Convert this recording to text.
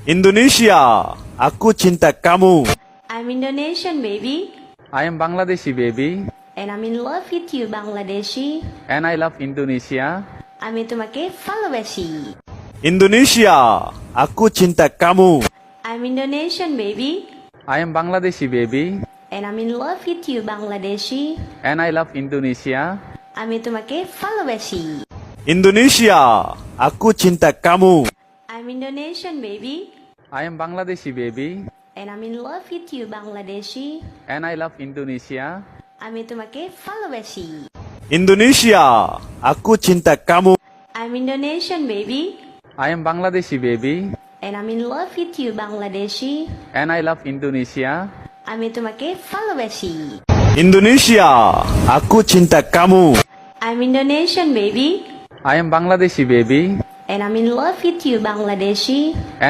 Indonesia, aku cinta kamu. I'm Indonesian, baby. I am Bangladeshi, baby, And I'm in love with you, Bangladeshi. and I love Indonesia. আমি তোমাকে ভালোবাসি। Indonesia, aku cinta kamu. I'm Indonesian, baby. I am Bangladeshi, baby, And I'm in love with you, Bangladeshi. and I love Indonesia. আমি তোমাকে ভালোবাসি। Indonesia, aku cinta kamu. I'm Indonesian, baby. I am Bangladeshi, baby, And I'm in love with you, Bangladeshi. and I love Indonesia. আমি তোমাকে ভালোবাসি। Indonesia, aku cinta kamu. I'm Indonesian, baby. I am Bangladeshi, baby, And I'm in love with you, Bangladeshi. and I love Indonesia. আমি তোমাকে ভালোবাসি। Indonesia, aku cinta kamu. I'm Indonesian, baby. I am Bangladeshi, baby, And I'm in love with you, Bangladeshi.